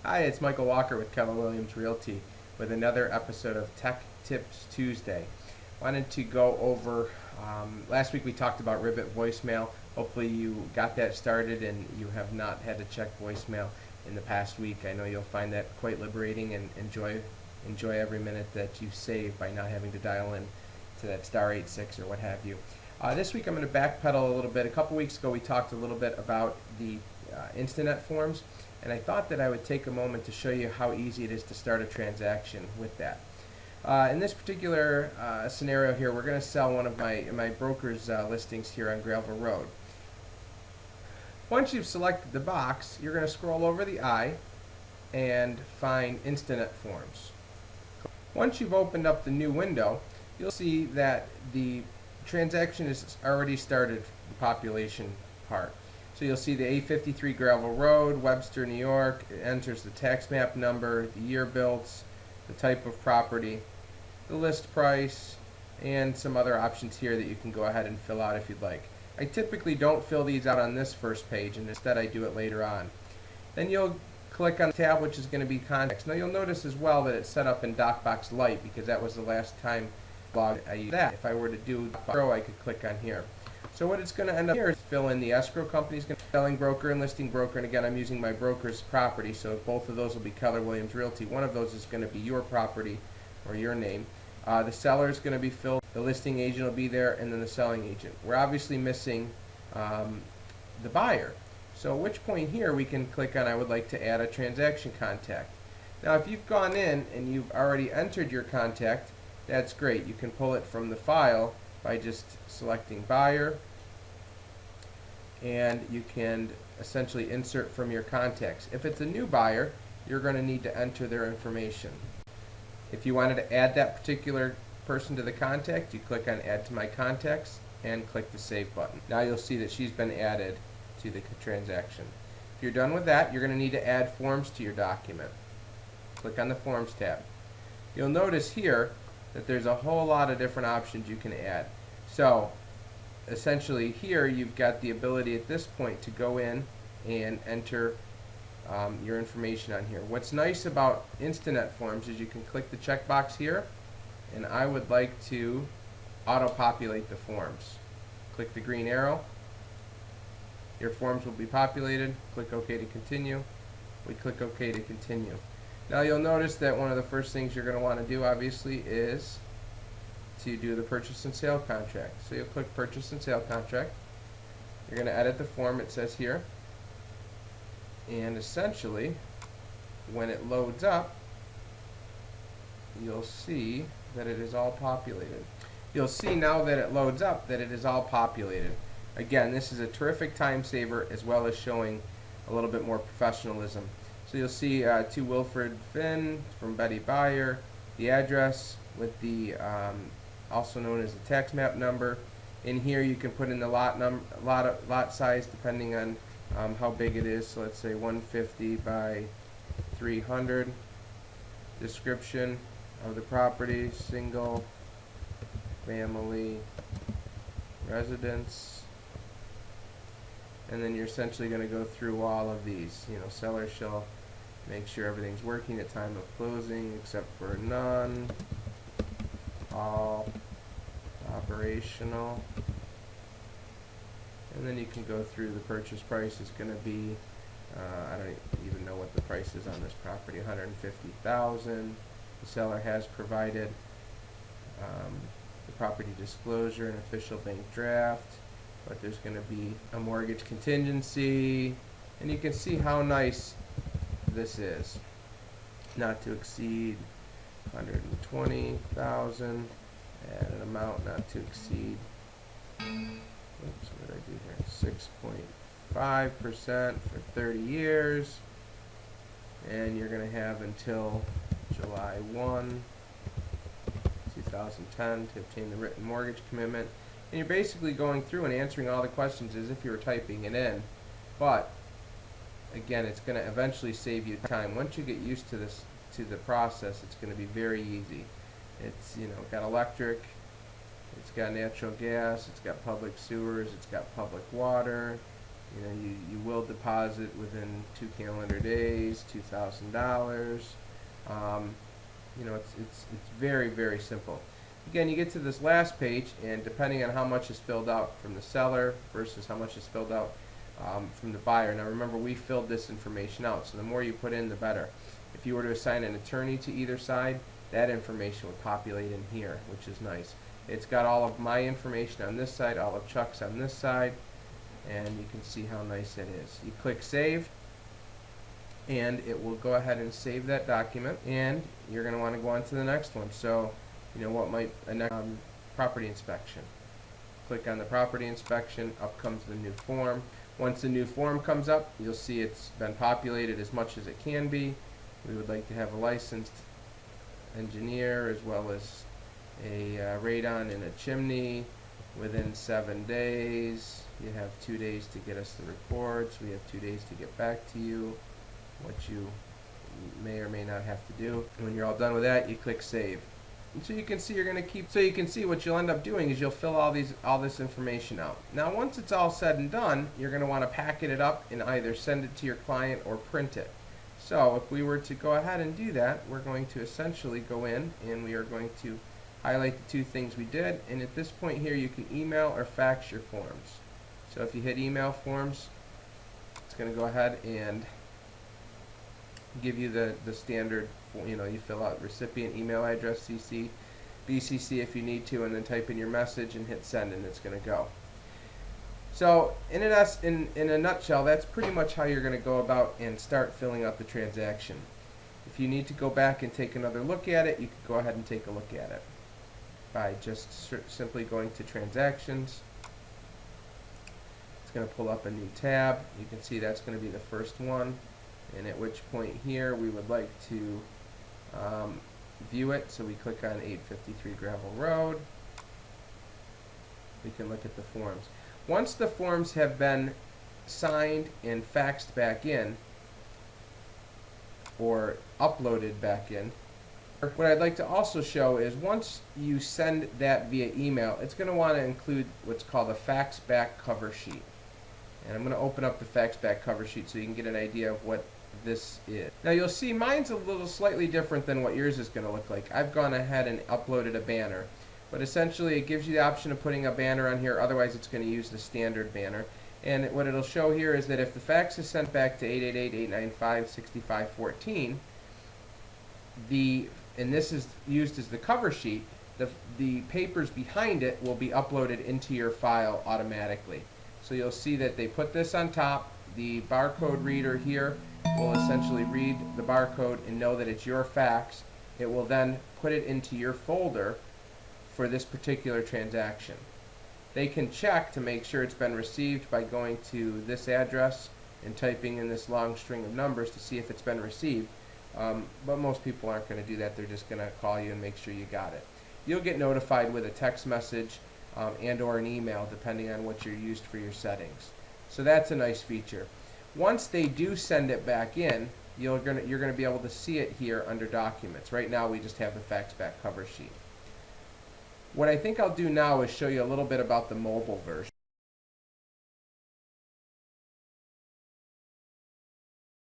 Hi, it's Michael Walker with Keller Williams Realty with another episode of Tech Tips Tuesday. Wanted to go over, last week we talked about Ribbit voicemail. Hopefully you got that started and you have not had to check voicemail in the past week. I know you'll find that quite liberating and enjoy every minute that you save by not having to dial in to that *86 or what have you. This week I'm going to backpedal a little bit. A couple weeks ago we talked a little bit about the Instanet forms, and I thought that I would take a moment to show you how easy it is to start a transaction with that. In this particular scenario here, we're going to sell one of my broker's listings here on Gravel Road. Once you've selected the box, you're going to scroll over the I and find Instanet forms. Once you've opened up the new window, you'll see that the transaction is already started, the population part. So you'll see the 853 Gravel Road, Webster, New York. It enters the tax map number, the year built, the type of property, the list price, and some other options here that you can go ahead and fill out if you'd like. I typically don't fill these out on this first page, and instead I do it later on. Then you'll click on the tab which is going to be contacts. Now you'll notice as well that it's set up in DocBox Lite because that was the last time I used that. If I were to do Pro, I could click on here. So what it's going to end up here is fill in the escrow company's selling broker and listing broker, and again I'm using my broker's property, so both of those will be Keller Williams Realty. One of those is going to be your property or your name. The seller is going to be filled, the listing agent will be there, and then the selling agent. We're obviously missing the buyer. So at which point here we can click on I would like to add a transaction contact. Now if you've gone in and you've already entered your contact, that's great. You can pull it from the file by just selecting buyer, and you can essentially insert from your contacts. If it's a new buyer, you're going to need to enter their information. If you wanted to add that particular person to the contact, you click on add to my contacts and click the save button. Now you'll see that she's been added to the transaction. If you're done with that, you're going to need to add forms to your document. Click on the forms tab. You'll notice here that there's a whole lot of different options you can add. So essentially here you've got the ability at this point to go in and enter your information on here. What's nice about Instanet forms is you can click the checkbox here, and I would like to auto-populate the forms. Click the green arrow. Your forms will be populated. Click OK to continue. We click OK to continue. Now you'll notice that one of the first things you're going to want to do obviously is to do the purchase and sale contract. So you'll click purchase and sale contract. You're going to edit the form, it says here, and essentially when it loads up you'll see that it is all populated. You'll see now that it loads up that it is all populated. Again, this is a terrific time saver as well as showing a little bit more professionalism. So you'll see to Wilfred Finn from Betty Byer, the address with the also known as the tax map number. In here you can put in the lot size depending on how big it is. So let's say 150 by 300. Description of the property: single family residence. And then you're essentially going to go through all of these. You know, seller shall make sure everything's working at time of closing except for none, all operational. And then you can go through the purchase price is going to be, I don't even know what the price is on this property, $150,000. The seller has provided the property disclosure and official bank draft, but there's going to be a mortgage contingency, and you can see how nice this is. Not to exceed $120,000, and an amount not to exceed, oops, what did I do here, 6.5% for 30 years, and you're going to have until July 1, 2010 to obtain the written mortgage commitment. And you're basically going through and answering all the questions as if you were typing it in, but again, it's going to eventually save you time. Once you get used to this, to the process, it's going to be very easy. It's, you know, got electric, it's got natural gas, it's got public sewers, it's got public water, You know, you will deposit within 2 calendar days, $2,000. You know, it's very, very simple. Again, you get to this last page, and depending on how much is filled out from the seller versus how much is filled out from the buyer. Now remember, we filled this information out, so the more you put in, the better. If you were to assign an attorney to either side, that information would populate in here, which is nice. It's got all of my information on this side, all of Chuck's on this side, and you can see how nice it is. You click Save, and it will go ahead and save that document, and you're going to want to go on to the next one. So, you know, what might a next property inspection. Click on the property inspection, up comes the new form. Once the new form comes up, you'll see it's been populated as much as it can be. We would like to have a licensed engineer as well as a radon in a chimney within 7 days. You have 2 days to get us the reports. We have 2 days to get back to you, what you may or may not have to do. When you're all done with that, you click Save. And so you can see what you'll end up doing is you'll fill all this information out. Now once it's all said and done, you're going to want to packet it up and either send it to your client or print it. So if we were to go ahead and do that, we're going to essentially go in and we are going to highlight the 2 things we did, and at this point here you can email or fax your forms. So if you hit email forms, it's going to go ahead and give you the standard, you know, you fill out recipient email address, CC, BCC if you need to, and then type in your message and hit send, and it's going to go. So in a nutshell, that's pretty much how you're going to go about and start filling out the transaction. If you need to go back and take another look at it, you can go ahead and take a look at it by just simply going to transactions. It's going to pull up a new tab. You can see that's going to be the first one, and at which point here we would like to view it. So we click on 853 Gravel Road. We can look at the forms. Once the forms have been signed and faxed back in or uploaded back in, what I'd like to also show is once you send that via email, it's going to want to include what's called a fax back cover sheet. And I'm going to open up the fax back cover sheet so you can get an idea of what this is. Now you'll see mine's a little slightly different than what yours is going to look like. I've gone ahead and uploaded a banner, but essentially it gives you the option of putting a banner on here, otherwise it's going to use the standard banner. And what it'll show here is that if the fax is sent back to 888-895-6514, and this is used as the cover sheet, the papers behind it will be uploaded into your file automatically. So you'll see that they put this on top. The barcode reader here will essentially read the barcode and know that it's your fax. It will then put it into your folder for this particular transaction. They can check to make sure it's been received by going to this address and typing in this long string of numbers to see if it's been received. But most people aren't going to do that. They're just going to call you and make sure you got it. You'll get notified with a text message and or an email depending on what you're used for your settings. So that's a nice feature. Once they do send it back in, you're going to be able to see it here under Documents. Right now we just have the fax back cover sheet. What I think I'll do now is show you a little bit about the mobile version.